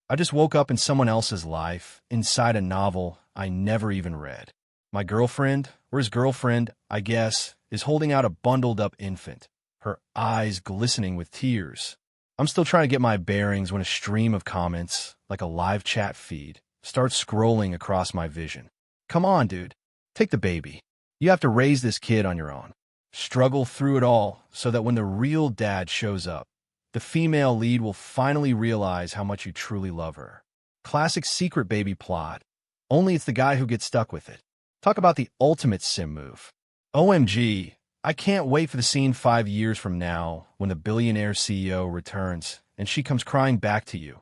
I just woke up in someone else's life, inside a novel I never even read. My girlfriend, or his girlfriend, I guess, is holding out a bundled-up infant, her eyes glistening with tears. I'm still trying to get my bearings when a stream of comments, like a live chat feed, starts scrolling across my vision. Come on, dude. Take the baby. You have to raise this kid on your own. Struggle through it all so that when the real dad shows up, the female lead will finally realize how much you truly love her. Classic secret baby plot. Only it's the guy who gets stuck with it. Talk about the ultimate sim move. OMG, I can't wait for the scene 5 years from now when the billionaire CEO returns and she comes crying back to you,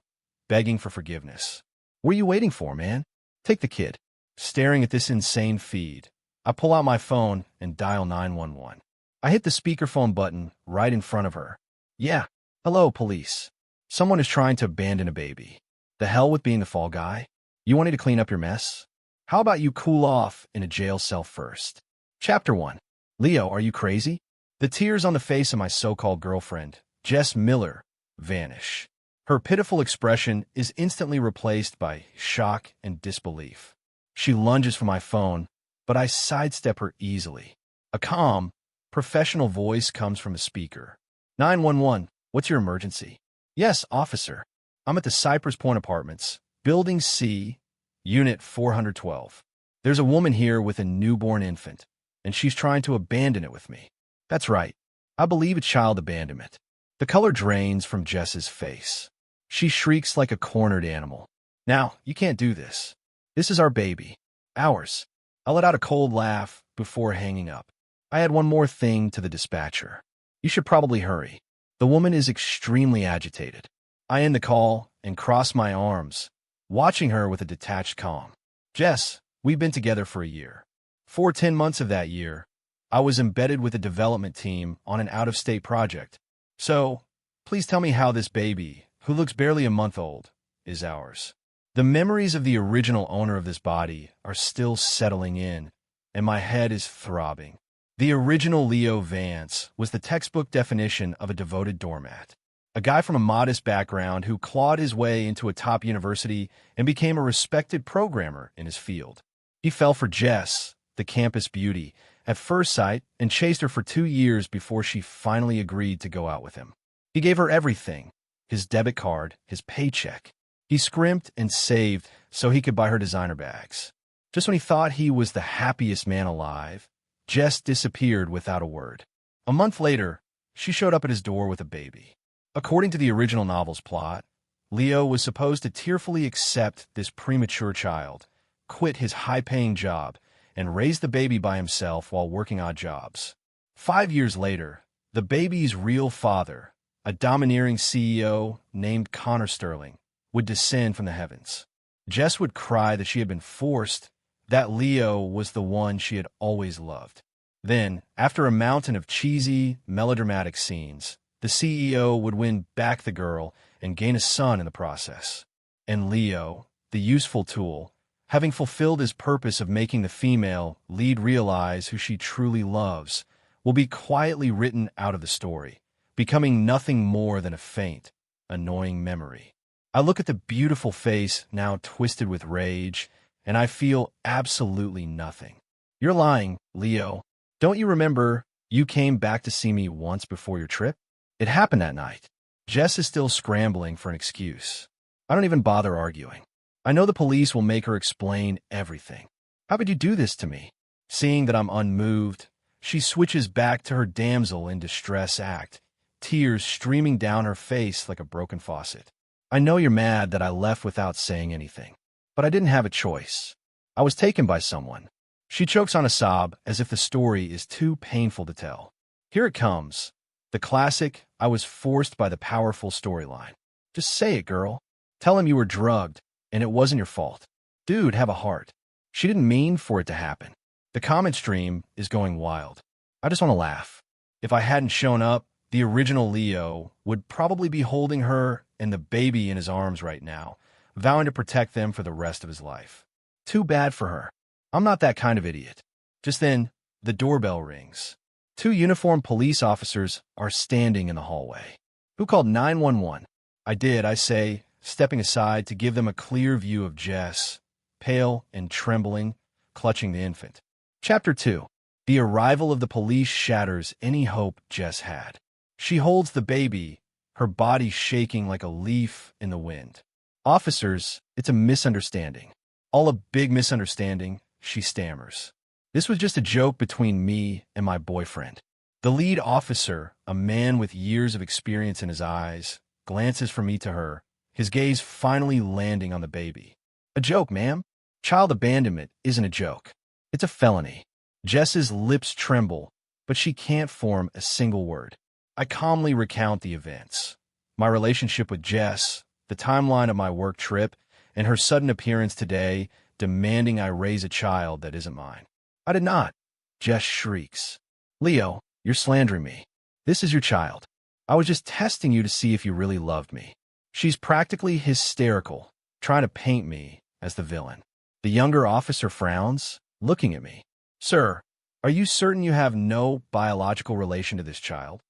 begging for forgiveness. What are you waiting for, man? Take the kid. Staring at this insane feed, I pull out my phone and dial 911. I hit the speakerphone button right in front of her. Yeah, hello, police. Someone is trying to abandon a baby. The hell with being the fall guy? You wanted to clean up your mess? How about you cool off in a jail cell first? Chapter 1. Leo, are you crazy? The tears on the face of my so-called girlfriend, Jess Miller, vanish. Her pitiful expression is instantly replaced by shock and disbelief. She lunges for my phone, but I sidestep her easily. A calm, professional voice comes from the speaker. 911, what's your emergency? Yes, officer. I'm at the Cypress Point Apartments, Building C, Unit 412. There's a woman here with a newborn infant, and she's trying to abandon it with me. That's right. I believe it's child abandonment. The color drains from Jess's face. She shrieks like a cornered animal. Now, you can't do this. This is our baby. Ours. I let out a cold laugh before hanging up. I had one more thing to the dispatcher. You should probably hurry. The woman is extremely agitated. I end the call and cross my arms, watching her with a detached calm. Jess, we've been together for a year. For 10 months of that year, I was embedded with a development team on an out-of-state project. So, please tell me how this baby, who looks barely a month old, is ours. The memories of the original owner of this body are still settling in, and my head is throbbing. The original Leo Vance was the textbook definition of a devoted doormat. A guy from a modest background who clawed his way into a top university and became a respected programmer in his field. He fell for Jess, the campus beauty, at first sight and chased her for 2 years before she finally agreed to go out with him. He gave her everything, his debit card, his paycheck. He scrimped and saved so he could buy her designer bags. Just when he thought he was the happiest man alive, Jess disappeared without a word. A month later, she showed up at his door with a baby. According to the original novel's plot, Leo was supposed to tearfully accept this premature child, quit his high-paying job, and raise the baby by himself while working odd jobs. 5 years later, the baby's real father, a domineering CEO named Connor Sterling, would descend from the heavens. Jess would cry that she had been forced, that Leo was the one she had always loved. Then, after a mountain of cheesy, melodramatic scenes, the CEO would win back the girl and gain a son in the process. And Leo, the useful tool, having fulfilled his purpose of making the female lead realize who she truly loves, will be quietly written out of the story, becoming nothing more than a faint, annoying memory. I look at the beautiful face now twisted with rage, and I feel absolutely nothing. You're lying, Leo. Don't you remember you came back to see me once before your trip? It happened that night. Jess is still scrambling for an excuse. I don't even bother arguing. I know the police will make her explain everything. How could you do this to me? Seeing that I'm unmoved, she switches back to her damsel in distress act, tears streaming down her face like a broken faucet. I know you're mad that I left without saying anything, but I didn't have a choice. I was taken by someone. She chokes on a sob as if the story is too painful to tell. Here it comes. The classic, I was forced by the powerful storyline. Just say it, girl. Tell him you were drugged, and it wasn't your fault. Dude, have a heart. She didn't mean for it to happen. The comment stream is going wild. I just want to laugh. If I hadn't shown up, the original Leo would probably be holding her and the baby in his arms right now, vowing to protect them for the rest of his life. Too bad for her. I'm not that kind of idiot. Just then, the doorbell rings. 2 uniformed police officers are standing in the hallway. Who called 911? I did, I say, stepping aside to give them a clear view of Jess, pale and trembling, clutching the infant. Chapter 2. The arrival of the police shatters any hope Jess had. She holds the baby, her body shaking like a leaf in the wind. "Officers, it's a misunderstanding." "All a big misunderstanding," she stammers. "This was just a joke between me and my boyfriend." The lead officer, a man with years of experience in his eyes, glances from me to her, his gaze finally landing on the baby. "A joke, ma'am? Child abandonment isn't a joke. It's a felony." Jess's lips tremble, but she can't form a single word. I calmly recount the events. My relationship with Jess, the timeline of my work trip, and her sudden appearance today, demanding I raise a child that isn't mine. "I did not." Jess shrieks. "Leo, you're slandering me. This is your child. I was just testing you to see if you really loved me." She's practically hysterical, trying to paint me as the villain. The younger officer frowns, looking at me. "Sir, are you certain you have no biological relation to this child?"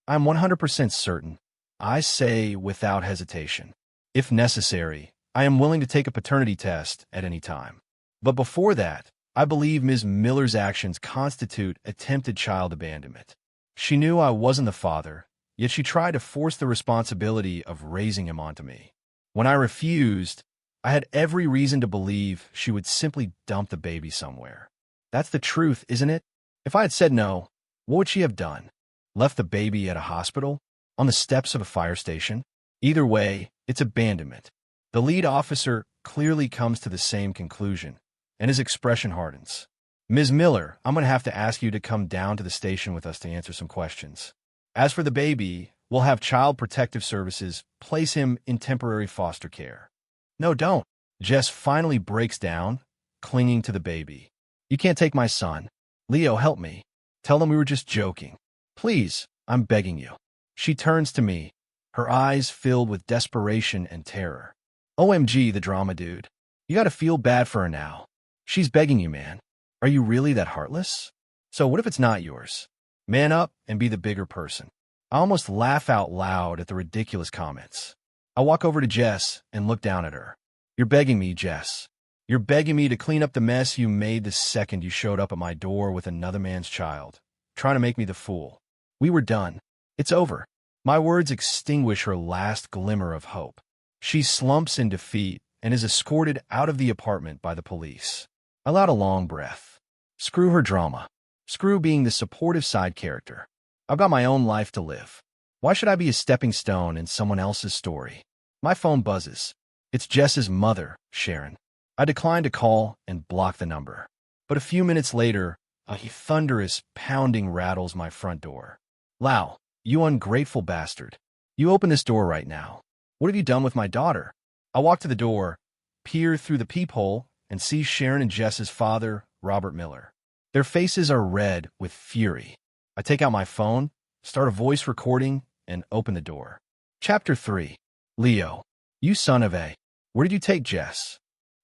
"I'm 100% certain," I say without hesitation. "If necessary, I am willing to take a paternity test at any time. But before that, I believe Ms. Miller's actions constitute attempted child abandonment. She knew I wasn't the father, yet she tried to force the responsibility of raising him onto me. When I refused, I had every reason to believe she would simply dump the baby somewhere. That's the truth, isn't it? If I had said no, what would she have done? Left the baby at a hospital? On the steps of a fire station? Either way, it's abandonment." The lead officer clearly comes to the same conclusion, and his expression hardens. "Ms. Miller, I'm going to have to ask you to come down to the station with us to answer some questions. As for the baby, we'll have Child Protective Services place him in temporary foster care." "No, don't." Jess finally breaks down, clinging to the baby. "You can't take my son. Leo, help me. Tell them we were just joking. Please, I'm begging you." She turns to me, her eyes filled with desperation and terror. "OMG, the drama dude. You gotta feel bad for her now. She's begging you, man. Are you really that heartless? So what if it's not yours? Man up and be the bigger person." I almost laugh out loud at the ridiculous comments. I walk over to Jess and look down at her. "You're begging me, Jess. You're begging me to clean up the mess you made the second you showed up at my door with another man's child, trying to make me the fool. We were done. It's over." My words extinguish her last glimmer of hope. She slumps in defeat and is escorted out of the apartment by the police. I let out a long breath. Screw her drama. Screw being the supportive side character. I've got my own life to live. Why should I be a stepping stone in someone else's story? My phone buzzes. It's Jess's mother, Sharon. I decline to call and block the number. But a few minutes later, a thunderous pounding rattles my front door. "Lau, you ungrateful bastard. You open this door right now. What have you done with my daughter?" I walk to the door, peer through the peephole, and see Sharon and Jess's father, Robert Miller. Their faces are red with fury. I take out my phone, start a voice recording, and open the door. Chapter 3. Leo, you son of a... Where did you take Jess?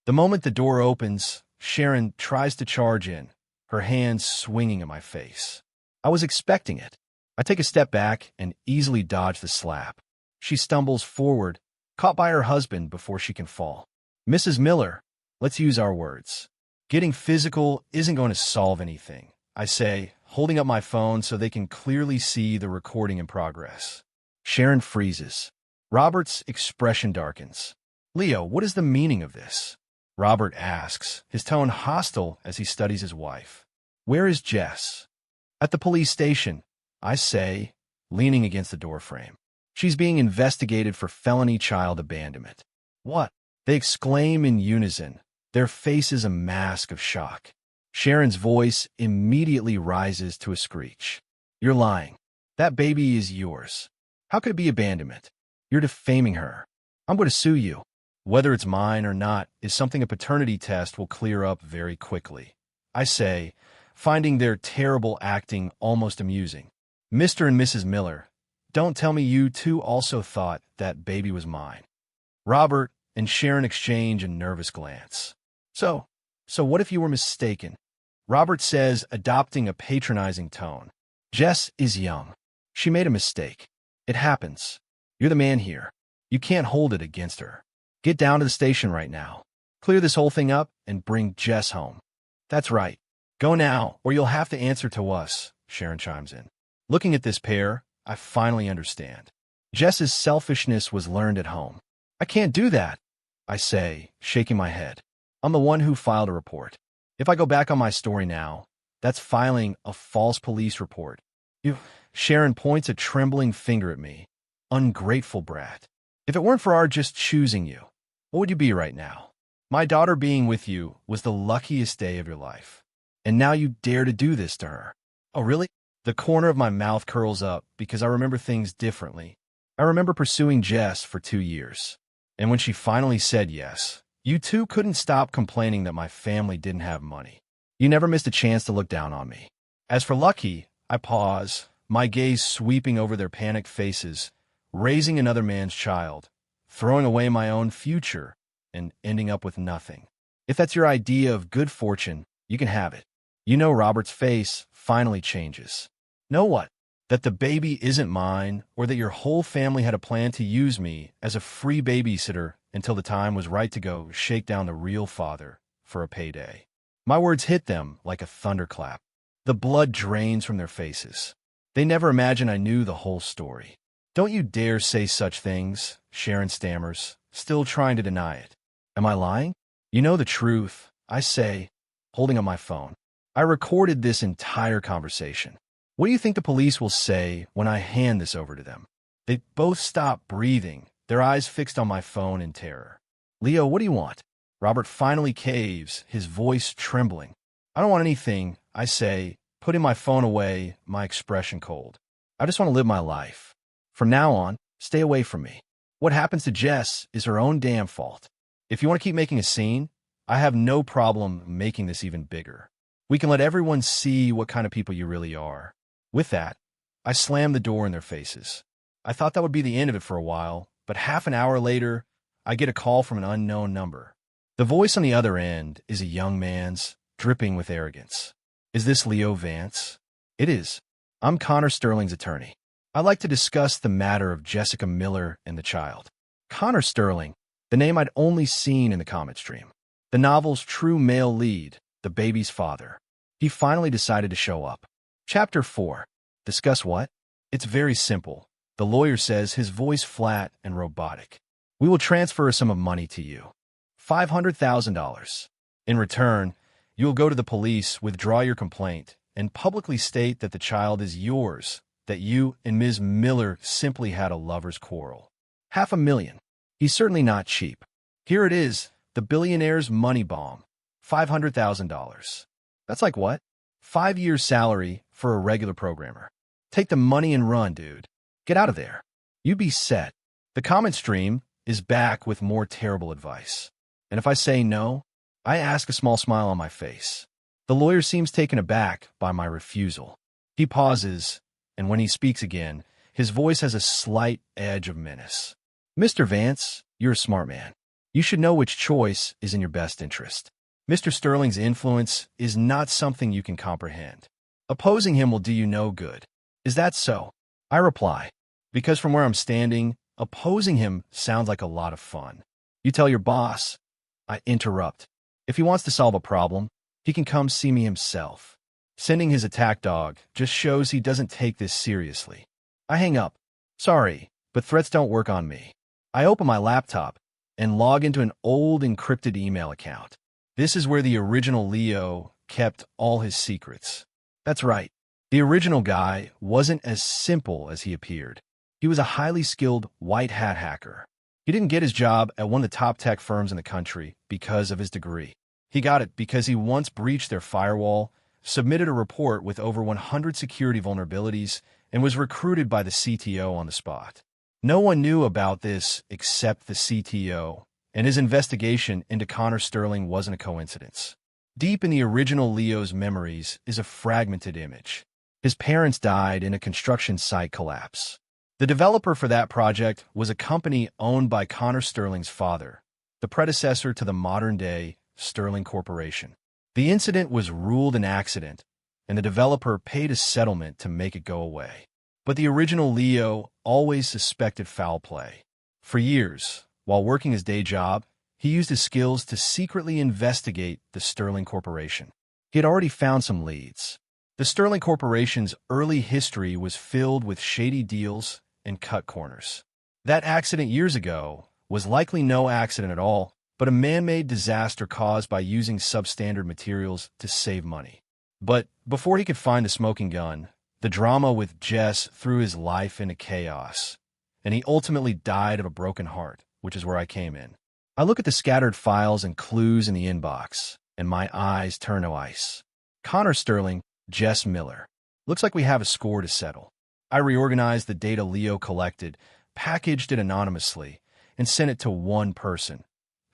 The moment the door opens, Sharon tries to charge in, her hands swinging at my face. I was expecting it. I take a step back and easily dodge the slap. She stumbles forward, caught by her husband before she can fall. "Mrs. Miller, let's use our words. Getting physical isn't going to solve anything," I say, holding up my phone so they can clearly see the recording in progress. Sharon freezes. Robert's expression darkens. "Leo, what is the meaning of this?" Robert asks, his tone hostile as he studies his wife. "Where is Jess?" "At the police station," I say, leaning against the doorframe. "She's being investigated for felony child abandonment." "What?" They exclaim in unison, their faces a mask of shock. Sharon's voice immediately rises to a screech. "You're lying. That baby is yours. How could it be abandonment? You're defaming her. I'm going to sue you. Whether it's mine or not is something a paternity test will clear up very quickly," I say, finding their terrible acting almost amusing. "Mr. and Mrs. Miller, don't tell me you two also thought that baby was mine." Robert and Sharon exchange a nervous glance. So what if you were mistaken?" Robert says, adopting a patronizing tone. "Jess is young. She made a mistake. It happens. You're the man here. You can't hold it against her. Get down to the station right now. Clear this whole thing up and bring Jess home. That's right. Go now, or you'll have to answer to us, Sharon chimes in. Looking at this pair, I finally understand. Jess's selfishness was learned at home. I can't do that, I say, shaking my head. I'm the one who filed a report. If I go back on my story now, that's filing a false police report. Sharon points a trembling finger at me. Ungrateful brat. If it weren't for our just choosing you, what would you be right now? My daughter being with you was the luckiest day of your life. And now you dare to do this to her. Oh, really? The corner of my mouth curls up because I remember things differently. I remember pursuing Jess for 2 years. And when she finally said yes, you two couldn't stop complaining that my family didn't have money. You never missed a chance to look down on me. As for Lucky, I pause, my gaze sweeping over their panicked faces, raising another man's child, throwing away my own future, and ending up with nothing. If that's your idea of good fortune, you can have it. You know Robert's face finally changes. Know what? That the baby isn't mine, or that your whole family had a plan to use me as a free babysitter until the time was right to go shake down the real father for a payday. My words hit them like a thunderclap. The blood drains from their faces. They never imagined I knew the whole story. Don't you dare say such things, Sharon stammers, still trying to deny it. Am I lying? You know the truth, I say, holding up my phone. I recorded this entire conversation. What do you think the police will say when I hand this over to them? They both stop breathing, their eyes fixed on my phone in terror. Leo, what do you want? Robert finally caves, his voice trembling. I don't want anything, I say, putting my phone away, my expression cold. I just want to live my life. From now on, stay away from me. What happens to Jess is her own damn fault. If you want to keep making a scene, I have no problem making this even bigger. We can let everyone see what kind of people you really are. With that, I slam the door in their faces. I thought that would be the end of it for a while, but half an hour later, I get a call from an unknown number. The voice on the other end is a young man's, dripping with arrogance. Is this Leo Vance? It is. I'm Connor Sterling's attorney. I'd like to discuss the matter of Jessica Miller and the child. Connor Sterling, the name I'd only seen in the comic stream. The novel's true male lead, the baby's father. He finally decided to show up. Chapter 4. Discuss what? It's very simple. The lawyer says, his voice flat and robotic. We will transfer a sum of money to you. $500,000. In return, you will go to the police, withdraw your complaint, and publicly state that the child is yours, that you and Ms. Miller simply had a lover's quarrel. $500,000. He's certainly not cheap. Here it is, the billionaire's money bomb. $500,000. That's like what? 5 years' salary for a regular programmer. Take the money and run, dude. Get out of there. You be set. The comment stream is back with more terrible advice. And if I say no, I ask a small smile on my face. The lawyer seems taken aback by my refusal. He pauses, and when he speaks again, his voice has a slight edge of menace. Mr. Vance, you're a smart man. You should know which choice is in your best interest. Mr. Sterling's influence is not something you can comprehend. Opposing him will do you no good. Is that so? I reply, because from where I'm standing, opposing him sounds like a lot of fun. You tell your boss. I interrupt. If he wants to solve a problem, he can come see me himself. Sending his attack dog just shows he doesn't take this seriously. I hang up. Sorry, but threats don't work on me. I open my laptop and log into an old encrypted email account. This is where the original Leo kept all his secrets. That's right. The original guy wasn't as simple as he appeared. He was a highly skilled white hat hacker. He didn't get his job at one of the top tech firms in the country because of his degree. He got it because he once breached their firewall, submitted a report with over 100 security vulnerabilities, and was recruited by the CTO on the spot. No one knew about this except the CTO, and his investigation into Connor Sterling wasn't a coincidence. Deep in the original Leo's memories is a fragmented image. His parents died in a construction site collapse. The developer for that project was a company owned by Connor Sterling's father, the predecessor to the modern-day Sterling Corporation. The incident was ruled an accident, and the developer paid a settlement to make it go away. But the original Leo always suspected foul play. For years, while working his day job, he used his skills to secretly investigate the Sterling Corporation. He had already found some leads. The Sterling Corporation's early history was filled with shady deals and cut corners. That accident years ago was likely no accident at all, but a man-made disaster caused by using substandard materials to save money. But before he could find the smoking gun, the drama with Jess threw his life into chaos, and he ultimately died of a broken heart, which is where I came in. I look at the scattered files and clues in the inbox, and my eyes turn to ice. Connor Sterling, Jess Miller. Looks like we have a score to settle. I reorganized the data Leo collected, packaged it anonymously, and sent it to one person.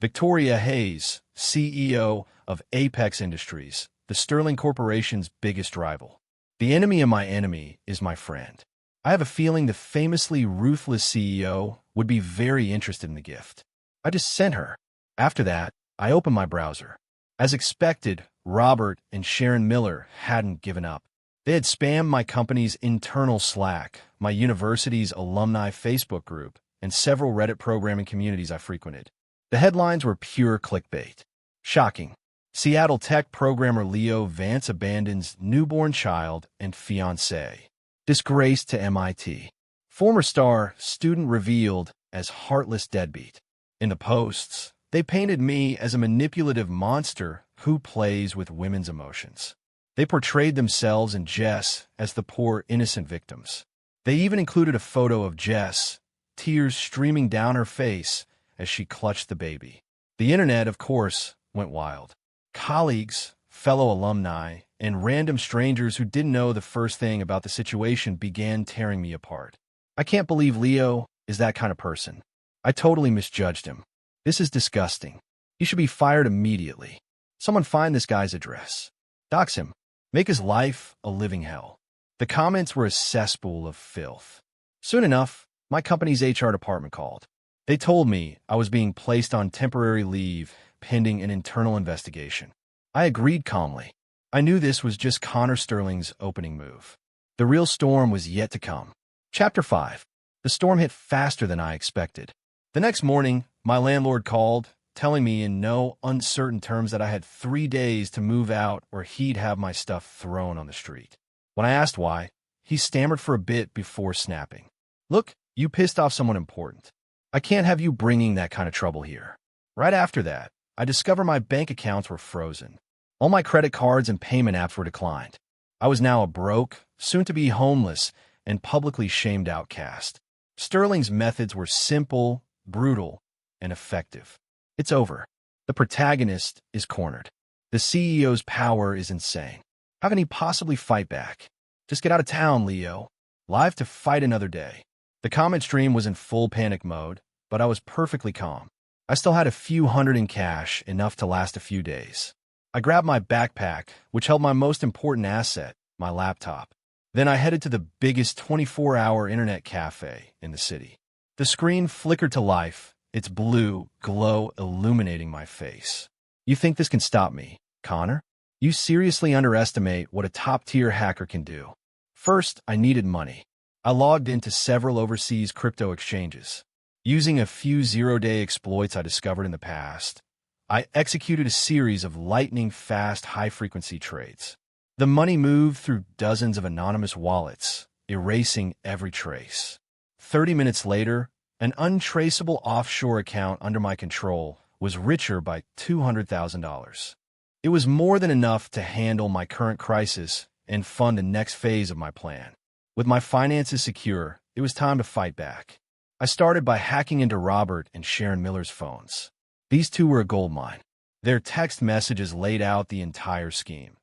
Victoria Hayes, CEO of Apex Industries, the Sterling Corporation's biggest rival. The enemy of my enemy is my friend. I have a feeling the famously ruthless CEO would be very interested in the gift. I just sent her. After that, I opened my browser. As expected, Robert and Sharon Miller hadn't given up. They had spammed my company's internal Slack, my university's alumni Facebook group, and several Reddit programming communities I frequented. The headlines were pure clickbait. Shocking. Seattle tech programmer Leo Vance abandons newborn child and fiancé. Disgrace to MIT. Former star student revealed as heartless deadbeat. In the posts, they painted me as a manipulative monster who plays with women's emotions. They portrayed themselves and Jess as the poor, innocent victims. They even included a photo of Jess, tears streaming down her face as she clutched the baby. The internet, of course, went wild. Colleagues, fellow alumni, and random strangers who didn't know the first thing about the situation began tearing me apart. I can't believe Leo is that kind of person. I totally misjudged him. This is disgusting. He should be fired immediately. Someone find this guy's address. Dox him. Make his life a living hell. The comments were a cesspool of filth. Soon enough, my company's HR department called. They told me I was being placed on temporary leave pending an internal investigation. I agreed calmly. I knew this was just Connor Sterling's opening move. The real storm was yet to come. Chapter 5. The storm hit faster than I expected. The next morning, my landlord called, telling me in no uncertain terms that I had 3 days to move out or he'd have my stuff thrown on the street. When I asked why, he stammered for a bit before snapping. Look, you pissed off someone important. I can't have you bringing that kind of trouble here. Right after that, I discovered my bank accounts were frozen. All my credit cards and payment apps were declined. I was now a broke, soon-to-be homeless, and publicly shamed outcast. Sterling's methods were simple, brutal, and effective. It's over. The protagonist is cornered. The CEO's power is insane. How can he possibly fight back? Just get out of town, Leo. Live to fight another day. The comment stream was in full panic mode, but I was perfectly calm. I still had a few hundred in cash, enough to last a few days. I grabbed my backpack, which held my most important asset, my laptop. Then I headed to the biggest 24-hour internet cafe in the city. The screen flickered to life, its blue glow illuminating my face. You think this can stop me, Connor? You seriously underestimate what a top-tier hacker can do. First, I needed money. I logged into several overseas crypto exchanges. Using a few zero-day exploits I discovered in the past, I executed a series of lightning-fast, high-frequency trades. The money moved through dozens of anonymous wallets, erasing every trace. 30 minutes later, an untraceable offshore account under my control was richer by $200,000. It was more than enough to handle my current crisis and fund the next phase of my plan. With my finances secure, it was time to fight back. I started by hacking into Robert and Sharon Miller's phones. These two were a goldmine. Their text messages laid out the entire scheme.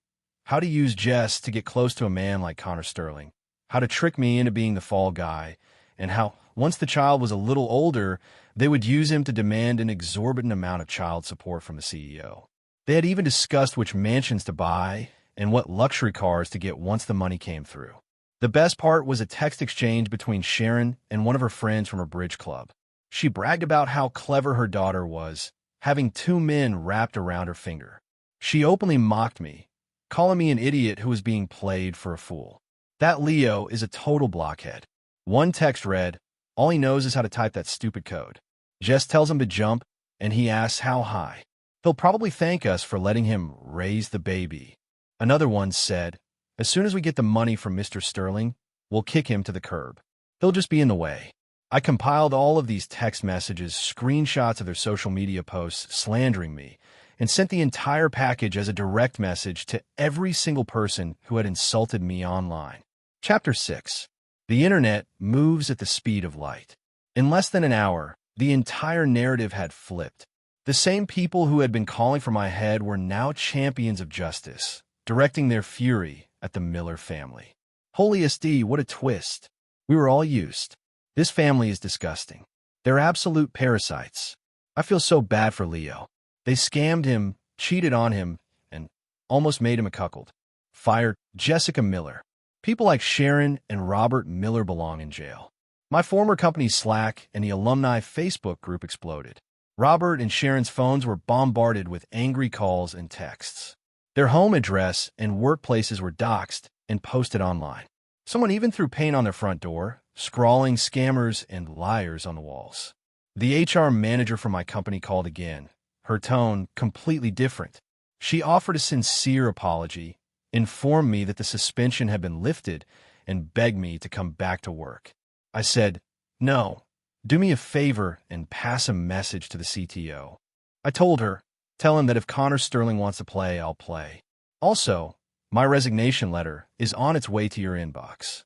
How to use Jess to get close to a man like Connor Sterling, how to trick me into being the fall guy, and how, once the child was a little older, they would use him to demand an exorbitant amount of child support from the CEO. They had even discussed which mansions to buy and what luxury cars to get once the money came through. The best part was a text exchange between Sharon and one of her friends from her bridge club. She bragged about how clever her daughter was, having 2 men wrapped around her finger. She openly mocked me, calling me an idiot who was being played for a fool. That Leo is a total blockhead. One text read, All he knows is how to type that stupid code. Jess tells him to jump, and he asks how high. He'll probably thank us for letting him raise the baby. Another one said, as soon as we get the money from Mr. Sterling, we'll kick him to the curb. He'll just be in the way. I compiled all of these text messages, screenshots of their social media posts slandering me, and sent the entire package as a direct message to every single person who had insulted me online. Chapter 6. The internet moves at the speed of light. In less than an hour, the entire narrative had flipped. The same people who had been calling for my head were now champions of justice, directing their fury at the Miller family. Holy SD, what a twist. We were all used. This family is disgusting. They're absolute parasites. I feel so bad for Leo. They scammed him, cheated on him, and almost made him a cuckold. Fired Jessica Miller. People like Sharon and Robert Miller belong in jail. My former company's Slack and the alumni Facebook group exploded. Robert and Sharon's phones were bombarded with angry calls and texts. Their home address and workplaces were doxed and posted online. Someone even threw paint on their front door, scrawling scammers and liars on the walls. The HR manager from my company called again, her tone completely different. She offered a sincere apology, informed me that the suspension had been lifted, and begged me to come back to work. I said, no, do me a favor and pass a message to the CTO. I told her, tell him that if Connor Sterling wants to play, I'll play. Also, my resignation letter is on its way to your inbox.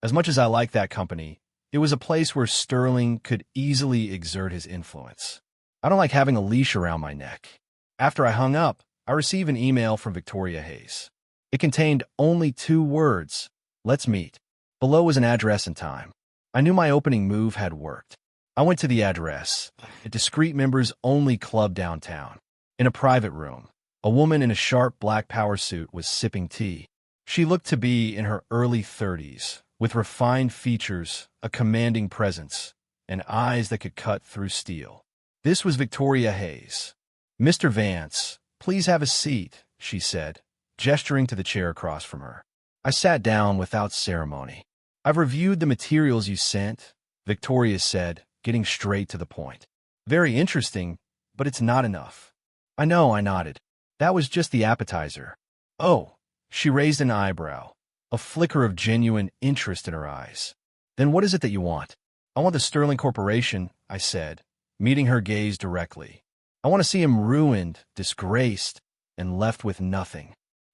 As much as I like that company, it was a place where Sterling could easily exert his influence. I don't like having a leash around my neck. After I hung up, I received an email from Victoria Hayes. It contained only 2 words, let's meet. Below was an address and time. I knew my opening move had worked. I went to the address, a discreet members-only club downtown. In a private room, a woman in a sharp black power suit was sipping tea. She looked to be in her early 30s, with refined features, a commanding presence, and eyes that could cut through steel. This was Victoria Hayes. Mr. Vance, please have a seat, she said, gesturing to the chair across from her. I sat down without ceremony. I've reviewed the materials you sent, Victoria said, getting straight to the point. Very interesting, but it's not enough. I know, I nodded. That was just the appetizer. Oh, she raised an eyebrow, a flicker of genuine interest in her eyes. Then what is it that you want? I want the Sterling Corporation, I said, meeting her gaze directly. I want to see him ruined, disgraced, and left with nothing.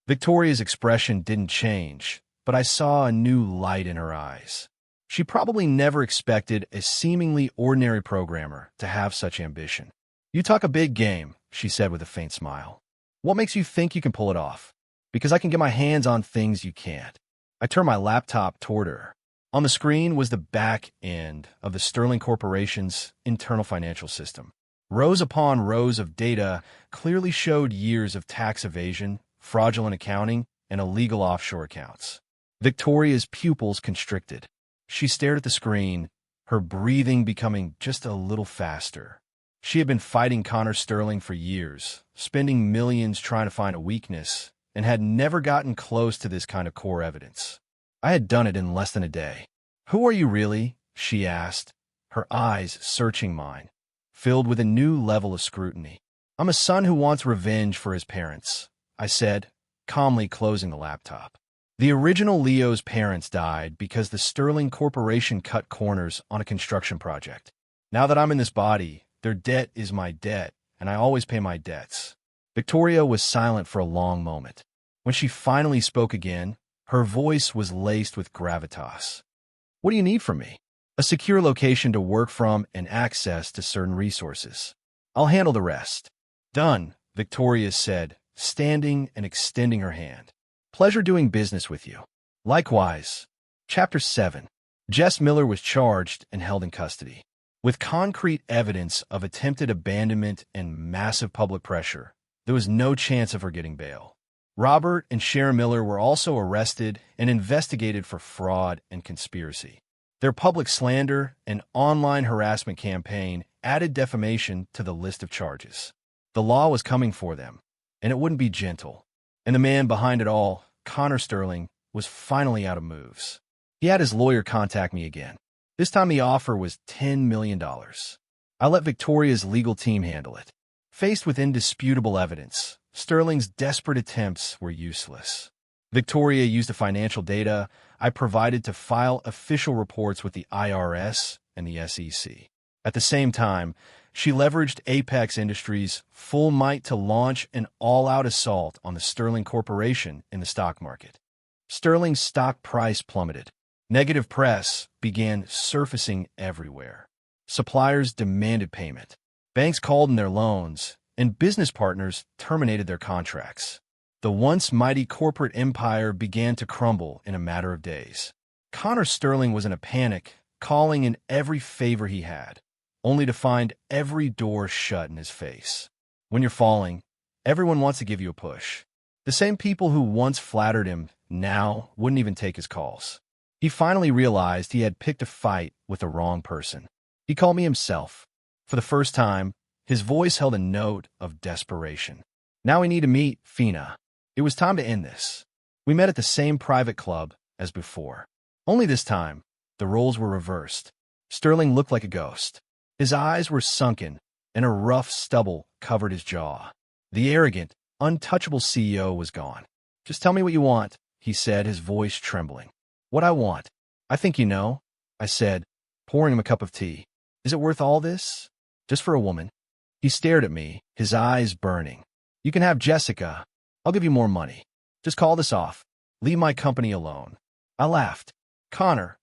Victoria's expression didn't change, but I saw a new light in her eyes. She probably never expected a seemingly ordinary programmer to have such ambition. You talk a big game, she said with a faint smile. What makes you think you can pull it off? Because I can get my hands on things you can't. I turned my laptop toward her. On the screen was the back end of the Sterling Corporation's internal financial system. Rows upon rows of data clearly showed years of tax evasion, fraudulent accounting, and illegal offshore accounts. Victoria's pupils constricted. She stared at the screen, her breathing becoming just a little faster. She had been fighting Connor Sterling for years, spending millions trying to find a weakness, and had never gotten close to this kind of core evidence. I had done it in less than a day. Who are you really? She asked, her eyes searching mine, filled with a new level of scrutiny. I'm a son who wants revenge for his parents, I said, calmly closing the laptop. The original Leo's parents died because the Sterling Corporation cut corners on a construction project. Now that I'm in this body, their debt is my debt, and I always pay my debts. Victoria was silent for a long moment. When she finally spoke again, her voice was laced with gravitas. What do you need from me? A secure location to work from and access to certain resources. I'll handle the rest. Done, Victoria said, standing and extending her hand. Pleasure doing business with you. Likewise. Chapter 7. Jess Miller was charged and held in custody. With concrete evidence of attempted abandonment and massive public pressure, there was no chance of her getting bail. Robert and Sharon Miller were also arrested and investigated for fraud and conspiracy. Their public slander and online harassment campaign added defamation to the list of charges. The law was coming for them, and it wouldn't be gentle. And the man behind it all, Connor Sterling, was finally out of moves. He had his lawyer contact me again. This time the offer was $10 million. I let Victoria's legal team handle it. Faced with indisputable evidence, Sterling's desperate attempts were useless. Victoria used the financial data I provided to file official reports with the IRS and the SEC. At the same time, she leveraged Apex Industries' full might to launch an all-out assault on the Sterling Corporation in the stock market. Sterling's stock price plummeted. Negative press began surfacing everywhere. Suppliers demanded payment. Banks called in their loans, and business partners terminated their contracts. The once mighty corporate empire began to crumble in a matter of days. Connor Sterling was in a panic, calling in every favor he had, only to find every door shut in his face. When you're falling, everyone wants to give you a push. The same people who once flattered him now wouldn't even take his calls. He finally realized he had picked a fight with the wrong person. He called me himself. For the first time, his voice held a note of desperation. Now we need to meet, Fina. It was time to end this. We met at the same private club as before. Only this time, the roles were reversed. Sterling looked like a ghost. His eyes were sunken, and a rough stubble covered his jaw. The arrogant, untouchable CEO was gone. Just tell me what you want, he said, his voice trembling. What I want? I think you know, I said, pouring him a cup of tea. Is it worth all this? Just for a woman? He stared at me, his eyes burning. You can have Jessica. I'll give you more money. Just call this off. Leave my company alone. I laughed. Connor,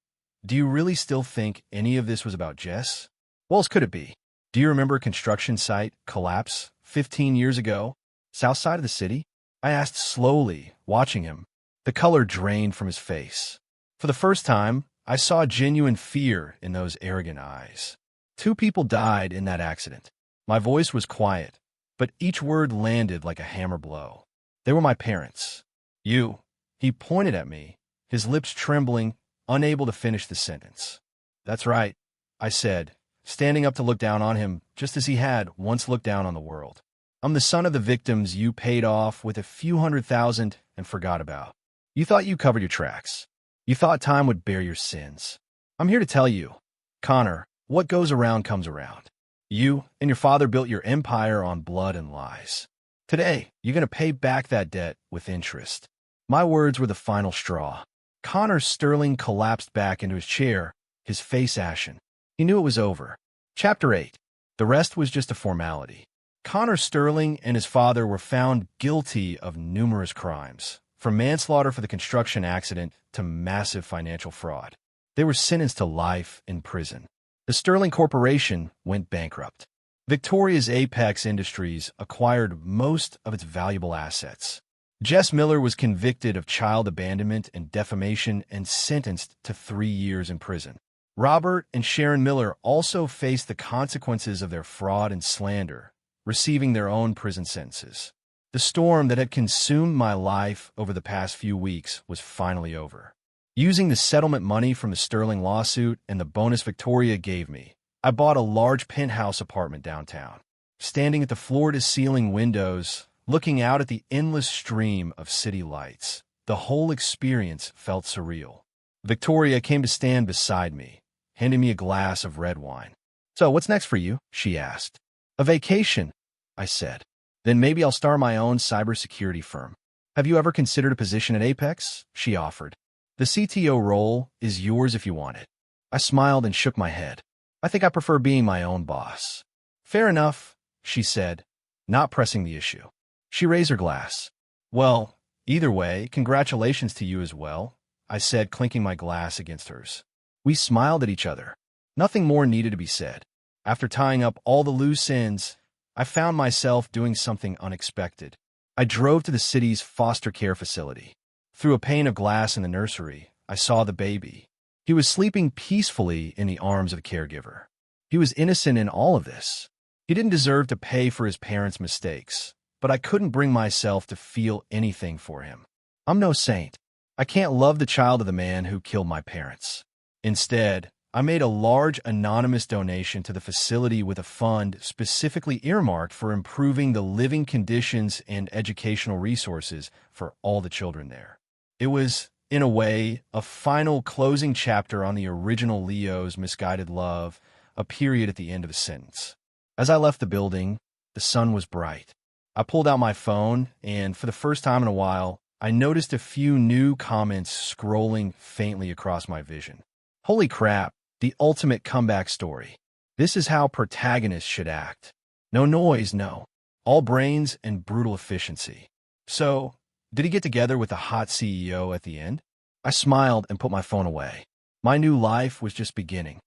do you really still think any of this was about Jess? What else could it be? Do you remember a construction site collapse 15 years ago, south side of the city? I asked slowly, watching him. The color drained from his face. For the first time, I saw genuine fear in those arrogant eyes. 2 people died in that accident. My voice was quiet, but each word landed like a hammer blow. They were my parents. You. He pointed at me, his lips trembling, unable to finish the sentence. That's right, I said, standing up to look down on him just as he had once looked down on the world. I'm the son of the victims you paid off with a few $100,000 and forgot about. You thought you covered your tracks. You thought time would bear your sins. I'm here to tell you, Connor, what goes around comes around. You and your father built your empire on blood and lies. Today, you're going to pay back that debt with interest. My words were the final straw. Connor Sterling collapsed back into his chair, his face ashen. He knew it was over. Chapter 8. The rest was just a formality. Connor Sterling and his father were found guilty of numerous crimes, from manslaughter for the construction accident to massive financial fraud. They were sentenced to life in prison. The Sterling Corporation went bankrupt. Victoria's Apex Industries acquired most of its valuable assets. Jess Miller was convicted of child abandonment and defamation and sentenced to 3 years in prison. Robert and Sharon Miller also faced the consequences of their fraud and slander, receiving their own prison sentences. The storm that had consumed my life over the past few weeks was finally over. Using the settlement money from the Sterling lawsuit and the bonus Victoria gave me, I bought a large penthouse apartment downtown. Standing at the floor-to-ceiling windows, looking out at the endless stream of city lights, the whole experience felt surreal. Victoria came to stand beside me, handing me a glass of red wine. So, what's next for you? She asked. A vacation, I said. Then maybe I'll start my own cybersecurity firm. Have you ever considered a position at Apex? She offered. The CTO role is yours if you want it. I smiled and shook my head. I think I prefer being my own boss. Fair enough, she said, not pressing the issue. She raised her glass. Well, either way, congratulations to you as well, I said, clinking my glass against hers. We smiled at each other. Nothing more needed to be said. After tying up all the loose ends, I found myself doing something unexpected. I drove to the city's foster care facility. Through a pane of glass in the nursery, I saw the baby. He was sleeping peacefully in the arms of a caregiver. He was innocent in all of this. He didn't deserve to pay for his parents' mistakes, but I couldn't bring myself to feel anything for him. I'm no saint. I can't love the child of the man who killed my parents. Instead, I made a large anonymous donation to the facility with a fund specifically earmarked for improving the living conditions and educational resources for all the children there. It was In a way, a final closing chapter on the original Leo's misguided love, a period at the end of a sentence. As I left the building, the sun was bright. I pulled out my phone, and for the first time in a while, I noticed a few new comments scrolling faintly across my vision. Holy crap, the ultimate comeback story. This is how protagonists should act. No noise, no. All brains and brutal efficiency. So, did he get together with the hot CEO at the end? I smiled and put my phone away. My new life was just beginning.